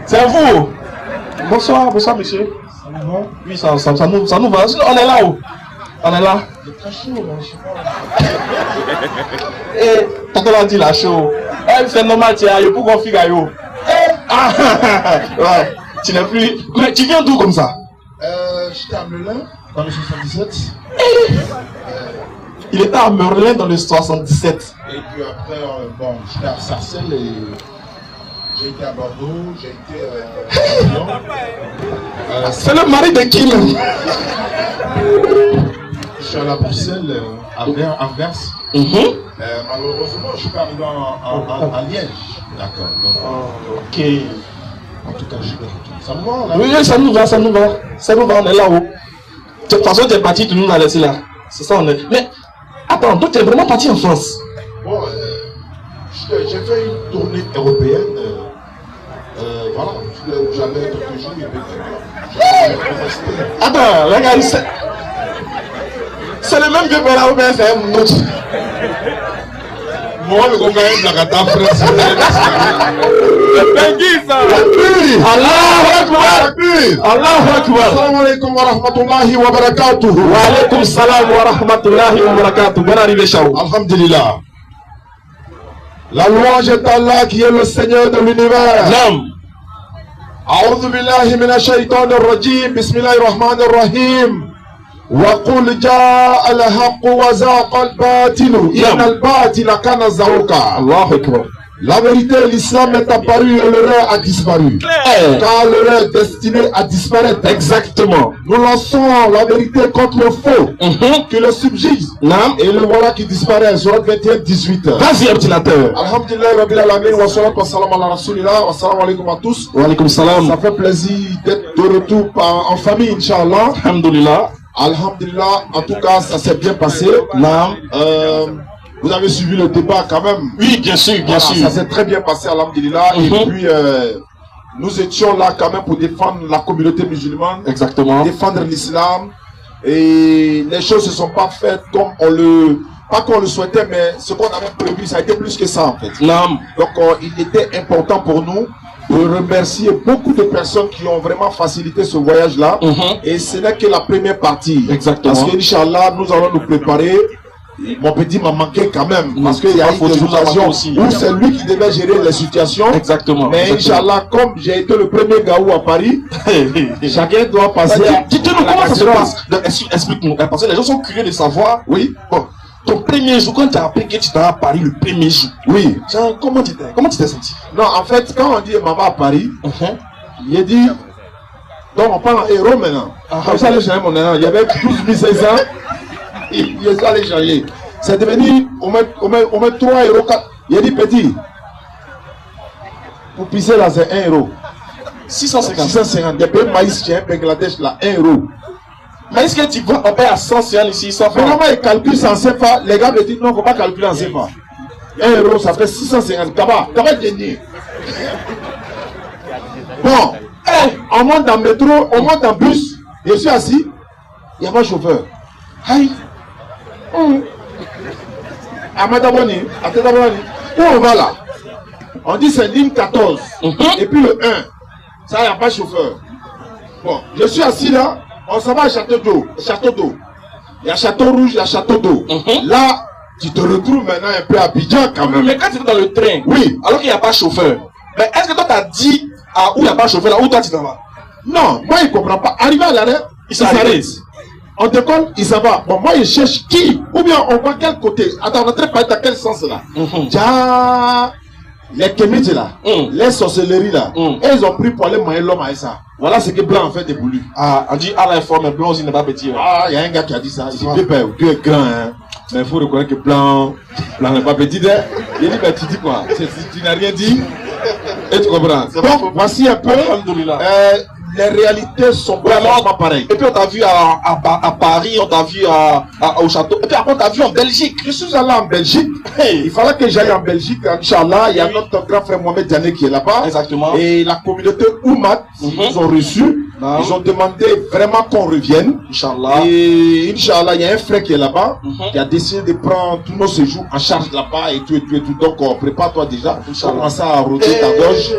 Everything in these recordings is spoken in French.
C'est vous. Bonsoir, bonsoir monsieur. Oui, ça nous va. On est là-haut. On est là. C'est très chaud là, je sais pas. Et t'as l'a dit là chaud. C'est normal, tu as eu pour qu'on figue à you. Ouais. Tu n'es plus. Mais tu viens d'où comme ça? J'étais à Merlin dans le 77. Il était à Merlin dans le 77. Et puis après, bon, j'étais à Sarcelles et j'ai été à Bordeaux, j'ai été c'est le mari de qui même? Je suis allé à Bruxelles, à Anvers. Malheureusement, je suis pas arrivé à Liège. D'accord. Ok. En tout cas, je vais retourner. Ça nous va là? Oui, ça nous va, ça nous va. Ça nous va, on est là-haut. De toute façon, tu es parti, tu nous as laissé là. C'est ça, on est. Mais attends, donc tu es vraiment parti en France? Bon, j'ai fait une tournée européenne. Voilà, j'avais quelques jours et puis attends, regarde, c'est le même que là, ou c'est un autre? Moi, le cocaïne, la gata fraise. Le Bengi, ça. Allahu Akbar. Allahu Akbar. Assalamu alaikum wa rahmatullahi wa barakatuh. Wa alaikum salam wa rahmatullahi wa barakatuh. Bonne arrivée, Chao. Alhamdulillah. La louange est Allah qui est le Seigneur de l'univers. Nam. أعوذ بالله من الشيطان الرجيم بسم الله الرحمن الرحيم وقل جاء الحق وزاق الباطل إن الباطل كان زهوقا. الله أكبر. La vérité, l'islam est apparu et l'erreur a disparu. Car l'erreur est destinée à disparaître. Exactement. Nous lançons la vérité contre le faux qui le subjugue. Et le voilà qui disparaît. Surat 21-18. Vas-y, ordinateur. Alhamdulillah, Rabbil Alamin, wa salatu wa salam ala rasulillah, wa salam alaikum à tous. Wa alaikum salam. Ça fait plaisir d'être de retour en famille, Inch'Allah. Alhamdulillah. Alhamdulillah, en tout cas, ça s'est bien passé. Vous avez suivi le débat quand même? Oui, bien sûr, bien sûr. Ça s'est très bien passé, alhamdulillah. Et puis, nous étions là quand même pour défendre la communauté musulmane. Exactement. Défendre l'islam. Et les choses ne se sont pas faites comme on le... Pas qu'on le souhaitait, mais ce qu'on avait prévu, ça a été plus que ça en fait. Non. Donc, il était important pour nous de remercier beaucoup de personnes qui ont vraiment facilité ce voyage-là. Et ce n'est que la première partie. Exactement. Parce qu'Inch'Allah, nous allons nous préparer. Mon petit m'a manqué quand même, parce qu'il y a eu des occasions où c'est lui qui devait gérer les situations. Exactement. Mais Inch'Allah, comme j'ai été le premier gaou à Paris, chacun doit passer à... Dites-nous comment ça se passe. Explique-nous, parce que les gens sont curieux de savoir. Oui. Bon, ton premier jour, quand tu as appris que tu t'es à Paris le premier jour. Oui. Genre, comment tu t'es senti? Non, en fait, quand on dit maman à Paris, il a dit... Donc on parle en héros maintenant. Comme ça, les gens, il y avait 12 500. Il est allé changer. C'est devenu, on met 3 euros. Il a dit petit. Pour pisser là, c'est 1 euro. 650. 650. Des pays maïs chez Bangladesh là, 1 euro. Maïs que tu vois, on paye à 150 ici, 100 francs. Mais normalement, ils calculent ça en CFA. Les gars me disent non, il ne faut pas calculer en CFA. 1 euro, ça fait 650. Kaba gagné. Bon, on monte dans le métro, on monte en bus. Je suis assis, il n'y a pas de chauffeur. Aïe. Amadaboni, où on va là? On dit c'est ligne 14. Et puis le 1. Ça, il n'y a pas de chauffeur. Bon, je suis assis là, on s'en va à Château d'eau. Il y a Château Rouge, il y a Château d'eau. Là, tu te retrouves maintenant un peu à Abidjan quand même. Mais quand tu es dans le train, oui, alors qu'il n'y a pas de chauffeur, mais est-ce que toi t'as dit à où il n'y a pas de chauffeur là, où toi tu t'en vas? Non, moi il ne comprend pas. Arrivé à l'arrêt, il s'arrête. On décolle, il s'en va. Bon, moi, il cherche qui? Ou bien on voit quel côté? Attends, on est très pas dans quel sens là? Les kémites là, les sorcelleries là, et ils ont pris pour aller manger l'homme à ça. Voilà ce que Blanc en fait déboulu. Ah, on dit Allah est fort, mais Blanc aussi n'est pas petit. Ah, il y a un gars qui a dit ça. Il dit, Dieu est grand, hein. Mais il faut reconnaître que Blanc n'est pas petit. Il dit, mais tu dis quoi? Tu n'as rien dit. Et tu comprends? Donc, voici un peu les réalités sont vraiment pas pareilles. Et puis on t'a vu à Paris, on t'a vu au château. Et puis après on t'a vu en Belgique. Je suis allé en Belgique. Hey, il fallait que j'aille en Belgique. Inch'Allah, il y a notre grand frère Mohamed Diané qui est là-bas. Exactement. Et la communauté Oumat, ils nous ont reçus. Ils ont demandé vraiment qu'on revienne. Inch'Allah. Et Inch'Allah, il y a un frère qui est là-bas, qui a décidé de prendre tous nos séjours en charge là-bas et tout et tout et tout. Donc, prépare-toi déjà. Inch'Allah. Commence à rôder ta gorge.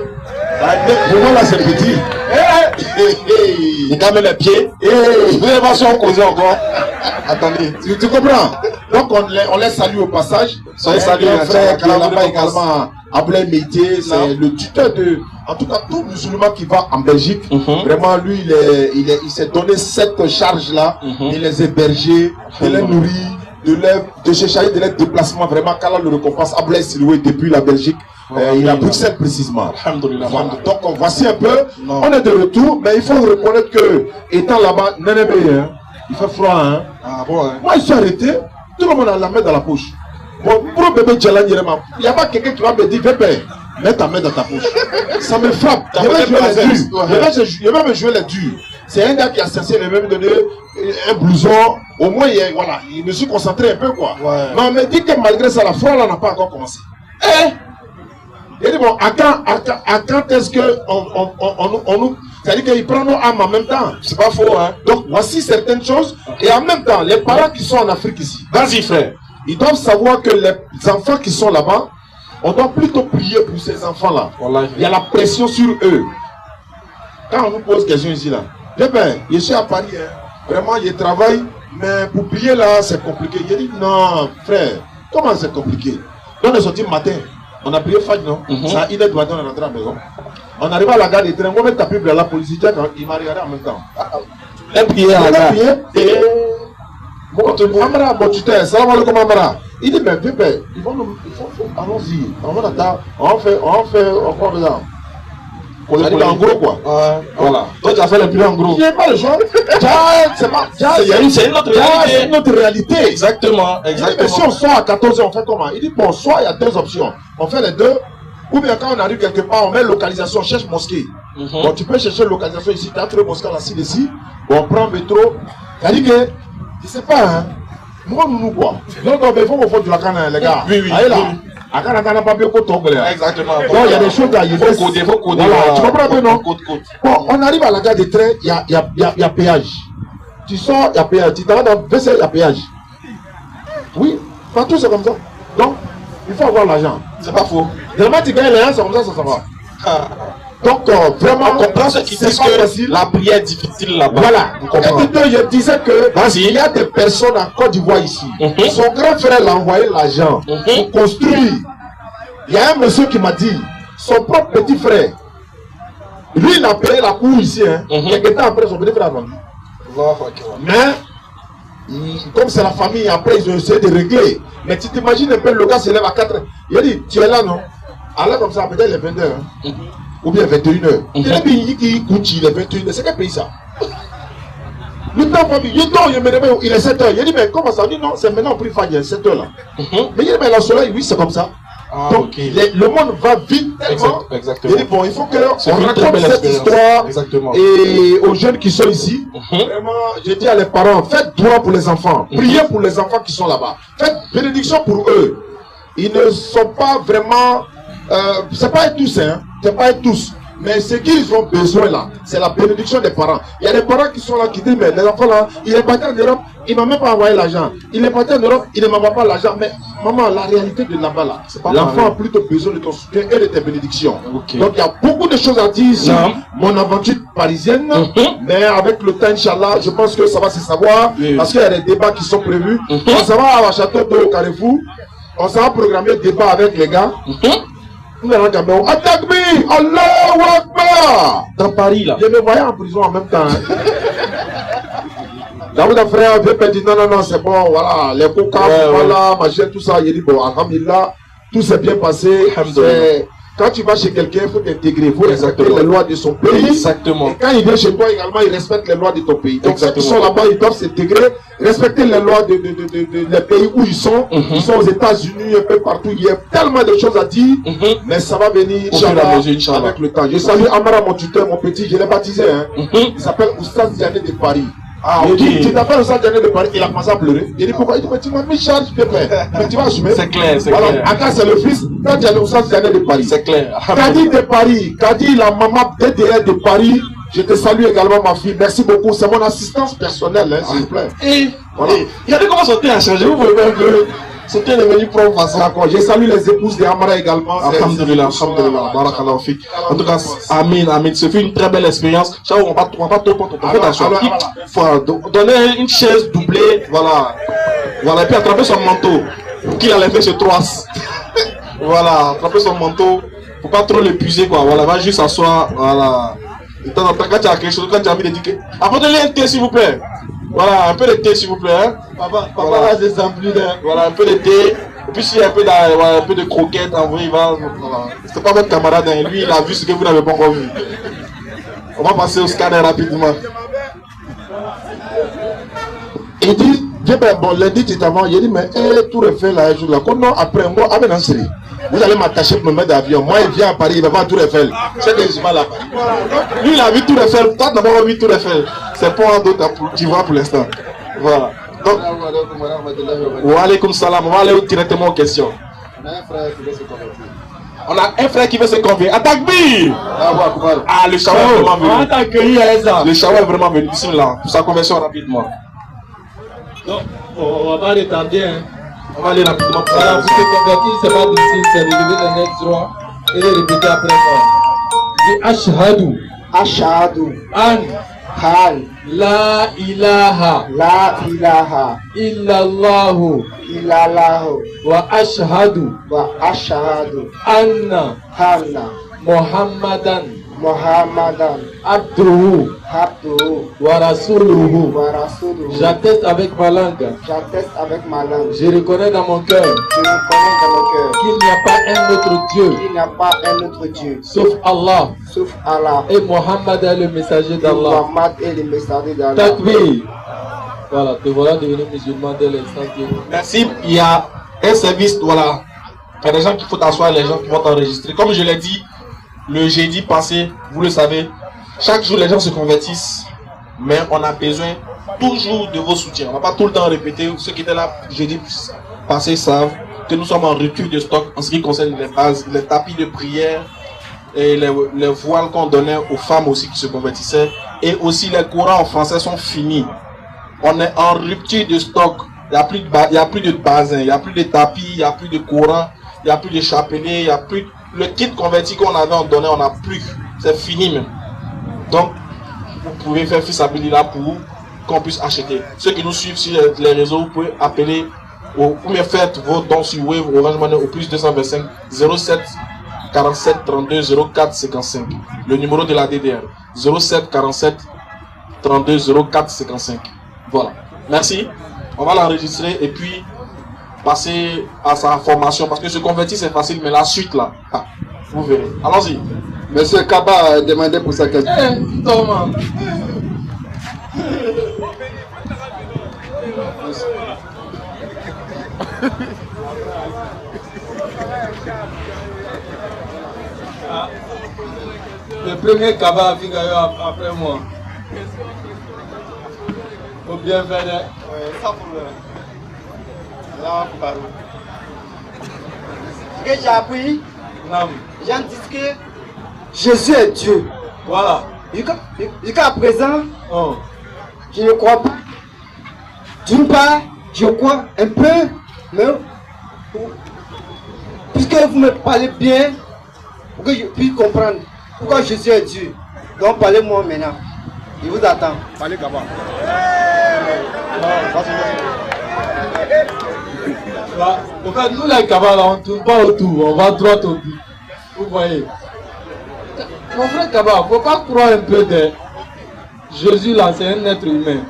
Pour moi, là, c'est petit. Il gagne les pieds. Vous n'avez pas sur causer encore. Attendez. Tu comprends? Donc, on les salue au passage. Soyez salués. Un frère qui est là-bas également, Ablaï Meïté, c'est le tuteur de, en tout cas, tout musulman qui va en Belgique. Vraiment, lui, il s'est donné cette charge-là, de les héberger, de les nourrir, de se charger de leurs déplacements. Vraiment, qu'Allah le récompense. Ablaï Siloué depuis la Belgique. Il a Bruxelles précisément. Voilà. Donc voici un peu, on est de retour, mais il faut reconnaître que étant là-bas, il fait froid. Hein? Ah, bon, hein. Moi je suis arrêté, tout le monde a la main dans la poche. Bon, pour bébé Djalan, il n'y a pas quelqu'un qui va me dire, bébé, mets ta main dans ta poche. Ça me frappe. Je vais me jouer les durs. C'est un gars qui a censé me donner un blouson. Au moins, voilà, il me suis concentré un peu quoi. Ouais. Mais on me dit que malgré ça, la froid là n'a pas encore commencé. Il dit bon, à quand est-ce que on nous... C'est-à-dire qu'il prend nos âmes en même temps. C'est pas faux, hein. Donc, voici certaines choses. Et en même temps, les parents qui sont en Afrique ici, vas-y, frère. Ils doivent savoir que les enfants qui sont là-bas, on doit plutôt prier pour ces enfants-là. Il y a la pression sur eux. Quand on nous pose question ici, là, je suis à Paris, hein. Vraiment, je travaille, mais pour prier là, c'est compliqué. Je dis, non, frère, comment c'est compliqué? Donc, on est sorti le matin. On a prié Fajr, non? C'est à 1h du matin, on est rentré à la maison. On arrive à la gare des trains, on met ta Bible à la police, il m'a regardé en même temps. Elle priait à la gare. Et Amara, mon tuteur, salam alaikum Amara. Il dit, mais bébé, allons-y, on fait ça. On est en gros quoi. Voilà. Toi tu as fait le plus en gros. Il n'y a pas le choix. C'est une autre réalité. Exactement. Mais si on sort à 14h, on fait comment? Il dit, bon, soit il y a deux options. On fait les deux. Ou bien quand on arrive quelque part, on met localisation, on cherche mosquée. Bon, tu peux chercher localisation ici, tu as trouvé mosquée là, ici. Bon, on prend métro. C'est-à-dire que, je sais pas, hein. Moi, nous quoi. Donc, il faut qu'on fasse de la canne, les gars. Oui. Allez là. Exactement. Donc, il y a des choses à y faire. Faut coder. Voilà. Tu comprends un peu, non? Bon, on arrive à la gare des trains, il y a péage. Tu sors, il y a péage. Tu t'en vas dans WC, il y a péage. Oui, partout c'est comme ça. Donc, il faut avoir l'argent. C'est pas faux. Vraiment, tu gagnes l'argent, c'est comme ça va. Donc, vraiment, on comprend ce qui disent que la prière est difficile là-bas. Voilà. Et je disais que il y a des personnes en Côte d'Ivoire ici. Son grand frère l'a envoyé l'argent pour construire. Il y a un monsieur qui m'a dit, son propre petit frère, lui, il a payé la cour ici. Quelques temps après, son petit frère a vendu. Mais, comme c'est la famille, après, ils ont essayé de régler. Mais tu t'imagines un peu, le gars se lève à 4 h. Il a dit, tu es là, non? Alors, comme ça, peut-être les 20 h. Ou bien 21 h. Il a dit, il est 21 h. C'est quel pays ça? Le temps, il est 7 h. Il a dit, mais comment ça? Il dit, non, c'est maintenant pris Fadja, 7 h là. Mais il dit, mais le soleil, oui, c'est comme ça. Donc, le monde va vite tellement. Exactement. Il dit, bon, il faut qu'on raconte cette histoire. Et aux jeunes qui sont ici, vraiment, je dis à les parents, faites droit pour les enfants. Priez pour les enfants qui sont là-bas. Faites bénédiction pour eux. Ils ne sont pas vraiment... c'est pas tous, hein. C'est pas tous. Mais ce qu'ils ont besoin là, c'est la bénédiction des parents. Il y a des parents qui sont là qui disent, mais les enfants là, il est parti en Europe, il ne m'a même pas envoyé l'argent. Il est parti en Europe, il ne m'envoie pas l'argent. Mais maman, la réalité de là-bas là, l'enfant a plutôt besoin de ton soutien et de tes bénédictions. Donc il y a beaucoup de choses à dire sur mon aventure parisienne. Mais avec le temps, Inch'Allah, je pense que ça va se savoir. Parce qu'il y a des débats qui sont prévus. On s'en va à Château d'eau au Carrefour. On s'en va programmer des débats avec les gars. Attaque-moi! Allahu Akbar! Dans Paris là. Je me voyais en prison en même temps. Daouda frère veut dire non, c'est bon, voilà, les coca, voilà, machin, tout ça. Il dit bon, alhamdulillah, tout s'est bien passé. quand tu vas chez quelqu'un, il faut t'intégrer, il faut respecter les lois de son pays. Exactement. Et quand il vient chez toi également, il respecte les lois de ton pays. Donc ceux qui sont là-bas, ils doivent s'intégrer, respecter les lois des pays où ils sont. Ils sont aux États-Unis, un peu partout. Il y a tellement de choses à dire, mais ça va venir avec le temps. Je salue Amara, mon tuteur, mon petit, je l'ai baptisé. Hein. Il s'appelle Oustaz Diané de Paris. Ah, ok. Tu t'appelles Oustaz Diané de Paris, il a commencé à pleurer. Il dit pourquoi? Il dit, mais tu m'as mis charge, mais tu vas assumer. C'est clair, c'est clair. Aka, c'est le fils de Oustaz Diané de Paris. C'est clair. Kadi de Paris, Kadi, la maman DDR de Paris. Je te salue également, ma fille. Merci beaucoup. C'est mon assistance personnelle, hein, s'il vous plaît. Et voilà. Regardez comment son thé a changé. Vous pouvez même que son thé est devenu propre façon. D'accord. Je salue les épouses de Amara également. Alhamdulillah, alhamdulillah. Barakallahu fik. En tout cas, amin, amin. Ce fut une très belle expérience. On va pas trop pour ton fait il faut donner une chaise doublée. Voilà. Voilà. Et puis attraper son manteau. Qu'il allait faire ce troisse. Voilà. Attraper son manteau. Faut pas trop l'épuiser, quoi. Voilà. Va juste s'asseoir. Voilà. De temps en temps, quand tu as quelque chose, quand tu as envie de dire que... Apportez-lui un thé, s'il vous plaît. Voilà, un peu de thé, s'il vous plaît. Hein. Papa voilà. Là, c'est plus de... Voilà, un peu de thé. Et puis, s'il y a un peu de croquettes, en vrai, il va... Voilà. C'est pas votre camarade, hein. Lui, il a vu ce que vous n'avez pas encore vu. On va passer au scanner rapidement. Il dit, bon, lundi, tu t'avais, il dit, mais tout refait là, un jour là. Non, après moi, avec un série. Vous allez m'attacher pour me mettre d'avion. Moi, il vient à Paris, il va voir Tour Eiffel. C'est que je vais là. Lui, il a vu Tour Eiffel. Toi, tu n'as pas vu Tour Eiffel. C'est pas un d'autre tu vois pour l'instant. Voilà. Donc, wa alaykoum salam. On va aller directement aux questions. On a un frère qui veut se convertir. Attaque B. Ah, le shower est vraiment venu. Le shower est vraiment venu. Bismillah. Pour sa conversion rapidement. Non, on va pas retarder. Hein. On va aller rapidement. Voilà, pour se convertir, c'est pas difficile, c'est de lever les nez droit et de répéter après moi. Dis Ashhadu. Ashhadu. An. La ilaha. La ilaha. Illallahu. Illallahu. Wa ashhadu. Wa ashhadu. Anna. Muhammadan. Abduhu. Wa rasuluhu. J'atteste avec ma langue. Je reconnais dans mon cœur. Qu'il n'y a pas un autre Dieu. Sauf Allah. Et Mohammed est le messager d'Allah. Takbir. Voilà, te voilà devenu musulman dès l'instant que... Merci. Il y a un service, voilà. Il y a des gens qu'il faut t'asseoir, les gens qui vont t'enregistrer. Comme je l'ai dit, le jeudi passé, vous le savez, chaque jour les gens se convertissent, mais on a besoin toujours de vos soutiens. On ne va pas tout le temps répéter. Ceux qui étaient là jeudi passé savent que nous sommes en rupture de stock en ce qui concerne les bases, les tapis de prière et les voiles qu'on donnait aux femmes aussi qui se convertissaient. Et aussi les courants en français sont finis. On est en rupture de stock. Il n'y a plus de bassin, il n'y a plus de tapis, il n'y a plus de courants, il n'y a plus de chapeliers, il n'y a plus... Le kit converti qu'on avait en donné, on n'a plus. C'est fini même. Donc, vous pouvez faire fils habilité pour qu'on puisse acheter. Ceux qui nous suivent sur les réseaux, vous pouvez appeler ou bien faites vos dons sur Wave Orange Money au plus 225 07 47 32 04 55. Le numéro de la DDR 07 47 32 04 55. Voilà. Merci. On va l'enregistrer et puis passer à sa formation parce que se convertir c'est facile, mais la suite là, vous verrez. Allons-y. Monsieur Kaba a demandé pour sa question. Thomas. Le premier Kaba a fini après moi. Faut bien faire. Ça pour le... Là, ce que j'ai appris, j'ai dit que Jésus est Dieu. Voilà. Jusqu'à présent, je ne crois pas. D'une part, je crois un peu, mais puisque vous me parlez bien, pour que je puisse comprendre pourquoi Jésus est Dieu. Donc parlez-moi maintenant. Je vous attends. Parlez Kaba. En fait, nous les Kaba, on ne tourne pas autour, on va droit au but. Vous voyez. Mon frère Kaba, il ne faut pas croire un peu de Jésus là, c'est un être humain.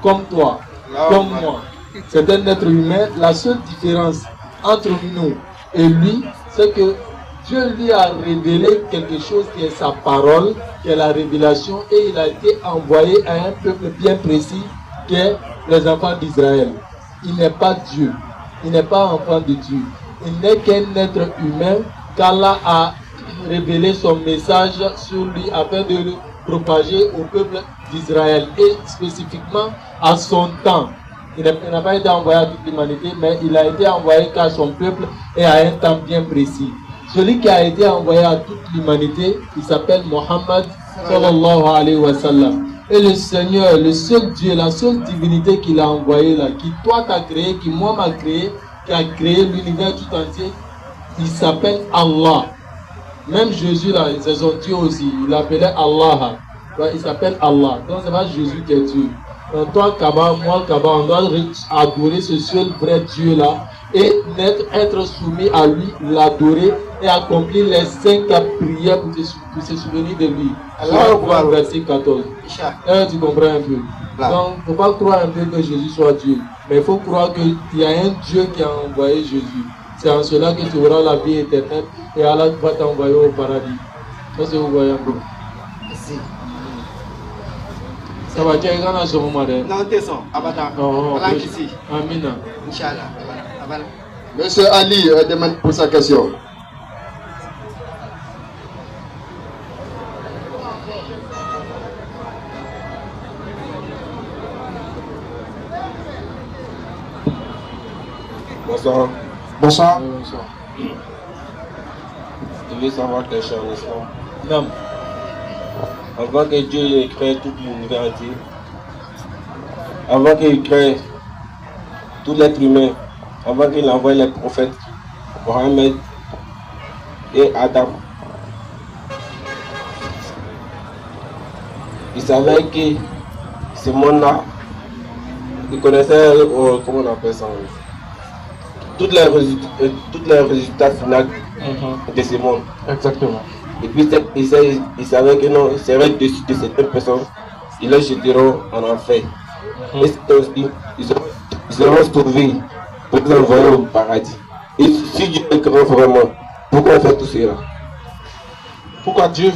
Comme toi, comme moi. C'est un être humain. La seule différence entre nous et lui, c'est que Dieu lui a révélé quelque chose qui est sa parole, qui est la révélation, et il a été envoyé à un peuple bien précis, qui est les enfants d'Israël. Il n'est pas Dieu, il n'est pas enfant de Dieu, il n'est qu'un être humain qu'Allah a révélé son message sur lui afin de le propager au peuple d'Israël et spécifiquement à son temps. Il n'a pas été envoyé à toute l'humanité, mais il a été envoyé qu'à son peuple et à un temps bien précis. Celui qui a été envoyé à toute l'humanité, il s'appelle Mohammed sallallahu alayhi wa sallam. Et le Seigneur, le seul Dieu, la seule divinité qu'il a envoyé là, qui toi t'as créé, qui moi m'a créé, qui a créé l'univers tout entier, il s'appelle Allah. Même Jésus là, c'est son Dieu aussi, il l'appelait Allah. Il s'appelle Allah. Donc c'est pas Jésus qui est Dieu. Donc toi Kaba, moi Kaba, on doit adorer ce seul vrai Dieu là et être soumis à lui, l'adorer et accomplir les 5 prières pour se souvenir de lui. Alors, verset 14. Tu comprends un peu. Donc, il ne faut pas croire un peu que Jésus soit Dieu, mais il faut croire qu'il y a un Dieu qui a envoyé Jésus. C'est en cela que tu auras la vie éternelle et Allah va t'envoyer au paradis. Ça, c'est vous voyez un peu. Merci. Ça va, tu es grand à ce moment là. Non, t'es son. Abada. Ici. Amina. Inch'Allah. Monsieur Ali demande pour sa question. Bonsoir. Bonsoir. Je veux savoir quelque chose en islam. Non. Avant que Dieu ait créé tout l'univers entier, avant qu'il crée tout l'être humain, avant qu'il envoie les prophètes, Mohammed et Adam, il savait que ce monde-là, il connaissait, comment on appelle ça, toutes les résultats finaux de ce monde. Exactement. Et puis il savait que non, il serait dessus de certaines personnes, ils les jeteront en enfer. Et ils seront sauvés pour les envoyer au paradis. Et si Dieu est grand vraiment, pourquoi faire tout cela? Pourquoi Dieu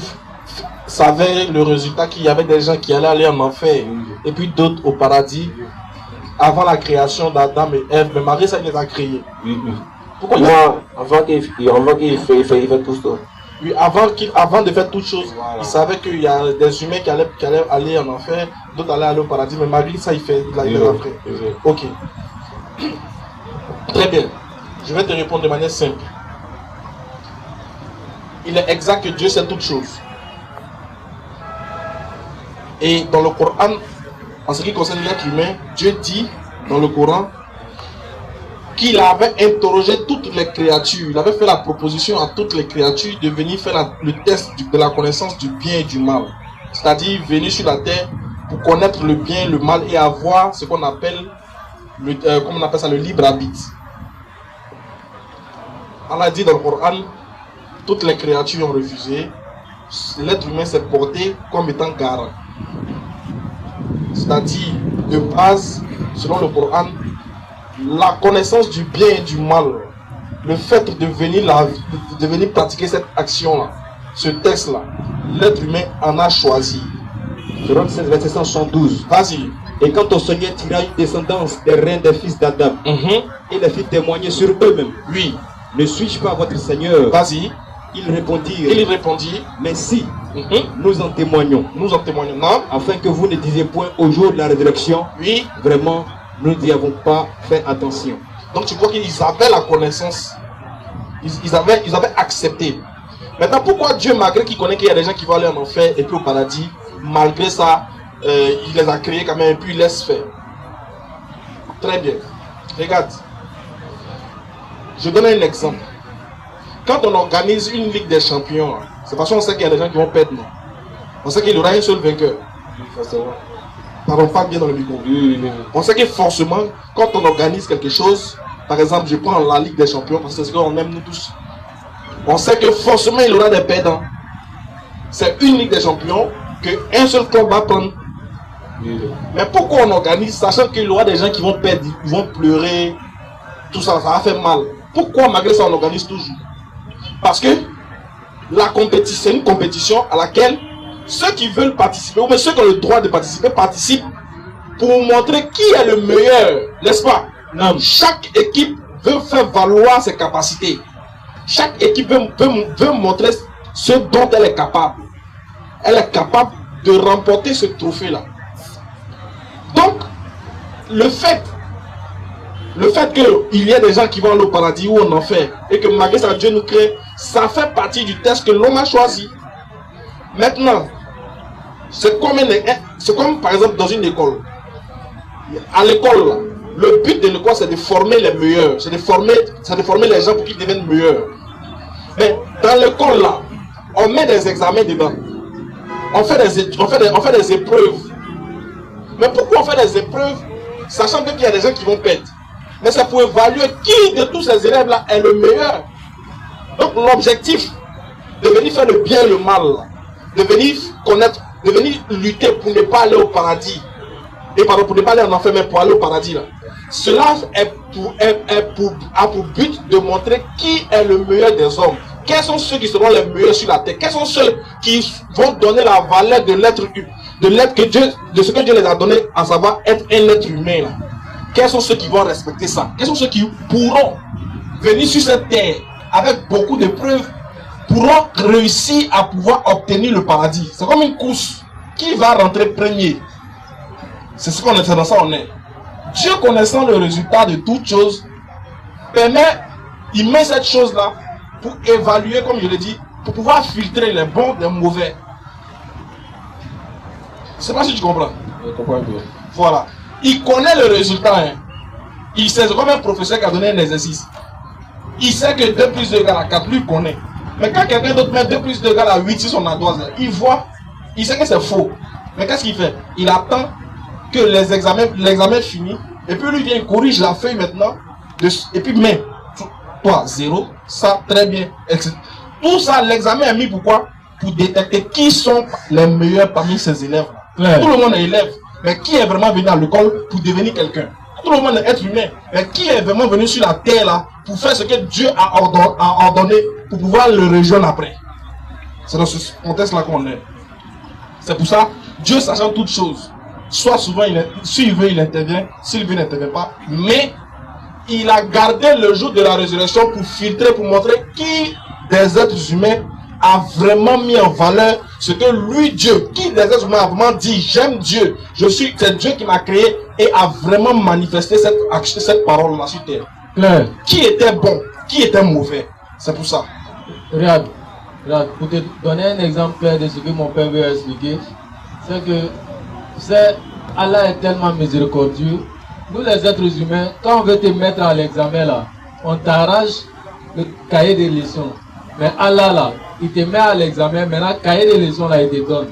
savait le résultat qu'il y avait des gens qui allaient aller en enfer et puis d'autres au paradis avant la création d'Adam et Ève, mais Marie, ça il les a créés. Oui. Pourquoi avant qu'il fait tout ça. Oui, avant de faire toute chose, voilà. Il savait qu'il y a des humains qui allaient aller en enfer, d'autres allaient aller au paradis, mais Marie, ça il les a fait. Ok. Très bien. Je vais te répondre de manière simple. Il est exact que Dieu sait toutes choses. Et dans le Coran, en ce qui concerne l'être humain, Dieu dit dans le Coran qu'il avait interrogé toutes les créatures. Il avait fait la proposition à toutes les créatures de venir faire le test de la connaissance du bien et du mal. C'est-à-dire venir sur la terre pour connaître le bien et le mal et avoir ce qu'on appelle le libre arbitre. Allah dit dans le Coran, toutes les créatures ont refusé. L'être humain s'est porté comme étant garant. C'est-à-dire, de base, selon le Coran, la connaissance du bien et du mal, le fait de venir pratiquer cette action-là, ce texte-là, l'être humain en a choisi. Selon verset 172. Vas-y. Et quand ton Seigneur tira une descendance des reins des fils d'Adam, et les fit témoigner sur eux-mêmes. Oui. Ne suis-je pas votre Seigneur? Vas-y. Il répondit. Mais si nous en témoignons. Nous en témoignons. Non. Afin que vous ne disiez point au jour de la résurrection. Oui. Vraiment, nous n'y avons pas fait attention. Donc tu vois qu'ils avaient la connaissance. Ils avaient accepté. Maintenant, pourquoi Dieu, malgré qu'il connaît qu'il y a des gens qui vont aller en enfer et puis au paradis, malgré ça, il les a créés quand même et puis il laisse faire? Très bien. Regarde. Je donne un exemple. Quand on organise une Ligue des Champions, c'est parce qu'on sait qu'il y a des gens qui vont perdre. Non? On sait qu'il y aura un seul vainqueur. Parlons pas bien dans le micro. On sait que forcément, quand on organise quelque chose, par exemple, je prends la Ligue des Champions, parce que c'est ce qu'on aime nous tous. On sait que forcément, il y aura des perdants. C'est une Ligue des Champions qu'un seul club va prendre. Mais pourquoi on organise, sachant qu'il y aura des gens qui vont perdre, ils vont pleurer, tout ça, ça va faire mal. Pourquoi malgré ça on organise toujours? Parce que la compétition, c'est une compétition à laquelle ceux qui veulent participer, ou même ceux qui ont le droit de participer, participent pour montrer qui est le meilleur, n'est-ce pas? Non. Chaque équipe veut faire valoir ses capacités. Chaque équipe veut montrer ce dont elle est capable. Elle est capable de remporter ce trophée-là. Donc, le fait qu'il y ait des gens qui vont aller au paradis ou en enfer, et que malgré ça, Dieu nous crée, ça fait partie du test que l'homme a choisi. Maintenant, c'est comme par exemple dans une école. À l'école, le but de l'école, c'est de former les meilleurs, c'est de former les gens pour qu'ils deviennent meilleurs. Mais dans l'école là, on met des examens dedans. On fait des épreuves. Mais pourquoi on fait des épreuves, sachant qu'il y a des gens qui vont perdre? Mais c'est pour évaluer qui de tous ces élèves là est le meilleur. Donc l'objectif de venir faire le bien et le mal, de venir connaître, de venir lutter pour ne pas aller au paradis, et pardon, pour ne pas aller en enfer, mais pour aller au paradis là. Cela a pour but de montrer qui est le meilleur des hommes. Quels sont ceux qui seront les meilleurs sur la terre? Quels sont ceux qui vont donner la valeur de l'être que Dieu, de ce que Dieu les a donné, à savoir être un être humain là. Quels sont ceux qui vont respecter ça? Quels sont ceux qui pourront venir sur cette terre avec beaucoup de preuves, pourront réussir à pouvoir obtenir le paradis? C'est comme une course. Qui va rentrer premier? C'est ce qu'on est, dans ça on est. Dieu, connaissant le résultat de toutes choses, il met cette chose-là pour évaluer, comme je l'ai dit, pour pouvoir filtrer les bons des mauvais. Je ne sais pas si tu comprends. Je comprends bien. Voilà. Il connaît le résultat. Hein. Il sait, c'est comme un professeur qui a donné un exercice. Il sait que 2 plus 2 égale à 4, lui il connaît. Mais quand quelqu'un d'autre met 2 plus 2 égale à 8 sur son ardoise, il voit, il sait que c'est faux. Mais qu'est-ce qu'il fait? Il attend que l'examen finit, et puis lui vient, il corrige la feuille maintenant, et puis met, toi, 0, ça, très bien, etc. Tout ça, l'examen est mis pourquoi? Pour détecter qui sont les meilleurs parmi ces élèves. Ouais. Tout le monde est élève, mais qui est vraiment venu à l'école pour devenir quelqu'un? Tout le monde est être humain, mais qui est vraiment venu sur la terre là pour faire ce que Dieu a ordonné pour pouvoir le rejoindre après? C'est dans ce contexte-là qu'on est. C'est pour ça, Dieu sachant toutes choses, soit souvent, s'il veut, il intervient, s'il veut, il n'intervient pas, mais il a gardé le jour de la résurrection pour filtrer, pour montrer qui des êtres humains a vraiment mis en valeur ce que lui, Dieu, qui des êtres humains a vraiment dit, j'aime Dieu, c'est Dieu qui m'a créé, et a vraiment manifesté cette parole-là sur terre. Claire. Qui était bon, qui était mauvais. C'est pour ça. Regarde, pour te donner un exemple clair de ce que mon père veut expliquer, c'est que Allah est tellement miséricordieux. Nous les êtres humains, quand on veut te mettre à l'examen là, on t'arrache le cahier des leçons. Mais Allah là, il te met à l'examen, maintenant le cahier des leçons là, il te donne.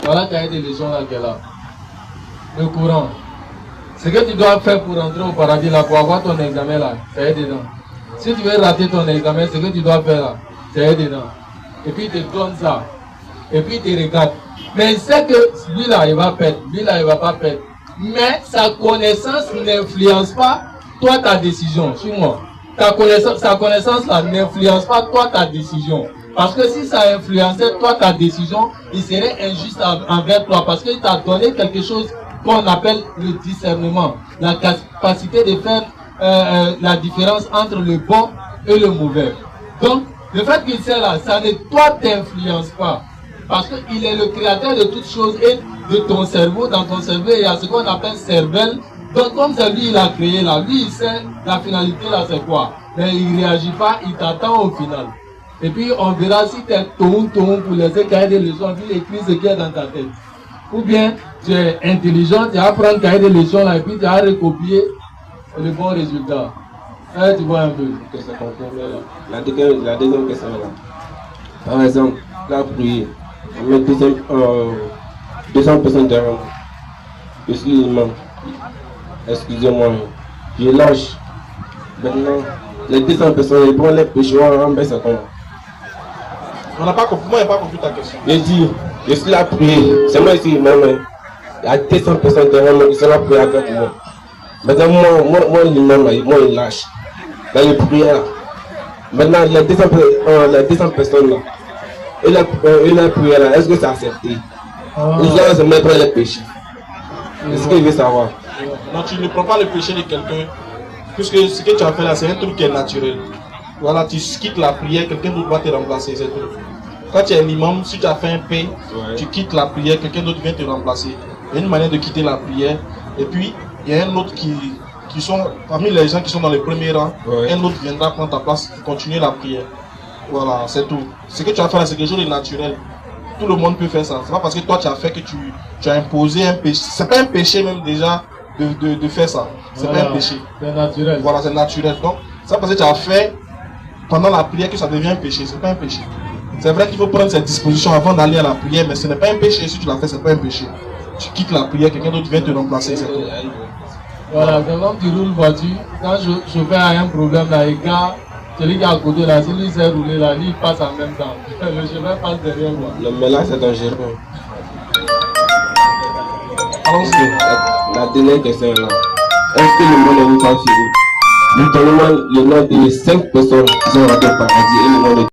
Voilà le cahier des leçons là qu'elle a. Le courant. Ce que tu dois faire pour rentrer au paradis là, pour avoir ton examen là, c'est dedans. Si tu veux rater ton examen, ce que tu dois faire là, c'est dedans. Et puis il te donne ça. Et puis il te regarde. Mais il sait que lui là, il va perdre. Lui là, il va pas perdre. Mais sa connaissance n'influence pas toi ta décision. Suis-moi. Sa connaissance là n'influence pas toi ta décision. Parce que si ça influençait toi ta décision, il serait injuste envers toi. Parce qu'il t'a donné quelque chose qu'on appelle le discernement. La capacité de faire la différence entre le bon et le mauvais. Donc, le fait qu'il sait là, ça ne t'influence pas. Parce qu'il est le créateur de toutes choses et de ton cerveau. Dans ton cerveau, il y a ce qu'on appelle cervelle. Donc, comme c'est lui, il a créé là, lui, il sait la finalité là, c'est quoi. Mais il ne réagit pas, il t'attend au final. Et puis, on verra si tu es ton pour laisser cahier des leçons, puis écrire ce qu'il y a dans ta tête. Ou bien, tu es intelligent, tu vas prendre cahier des leçons là, et puis tu vas recopier le bon résultat. Là, tu vois un peu. La deuxième question là. Par exemple, la prière. On met 200 personnes derrière moi. Je suis l'imam. Excusez-moi. Je lâche. Maintenant, les 200 personnes, ils prennent les pécheurs en baisse à comment? On n'a pas compris. Moi, je n'ai pas compris ta question. Je dis, je suis là pour prier. C'est moi ici, l'imam. Il y a 200 personnes derrière moi qui sont là pour prier avec moi. Maintenant, moi l'imam, moi, il lâche. Là, il prie là. Maintenant, les 200 personnes là. Et la prière là, est-ce que c'est accepté? Ou ça se mettre les péchés? C'est ce qu'il veut savoir. Non, tu ne prends pas le péché de quelqu'un, puisque ce que tu as fait là, c'est un truc qui est naturel. Voilà, tu quittes la prière, quelqu'un d'autre va te remplacer, c'est tout. Quand tu es un imam, si tu as fait un paix, tu quittes la prière, quelqu'un d'autre vient te remplacer. Il y a une manière de quitter la prière, et puis il y a un autre qui sont, parmi les gens qui sont dans le premier rang, un autre viendra prendre ta place pour continuer la prière. Voilà, c'est tout. Ce que tu as fait là, c'est quelque chose de naturel. Tout le monde peut faire ça. C'est pas parce que toi tu as fait que tu as imposé un péché. C'est pas un péché même déjà de faire ça. C'est pas un péché. C'est naturel. Voilà, c'est naturel. Donc, c'est parce que tu as fait pendant la prière que ça devient un péché. C'est pas un péché. C'est vrai qu'il faut prendre cette disposition avant d'aller à la prière, mais ce n'est pas un péché. Si tu l'as fait, c'est pas un péché. Tu quittes la prière, quelqu'un d'autre vient te remplacer, c'est tout. Voilà, quand tu roules voiture, quand je fais un problème là, et gars, celui qui est à côté là, si lui s'est roulé là, lui il passe en même temps. Le chemin passe derrière moi. Non, mais là c'est dangereux. La dernière question est là. Est-ce que le monde est une fois fini? Nous donnons le nom de 5 personnes qui sont rentrées au paradis et le nom de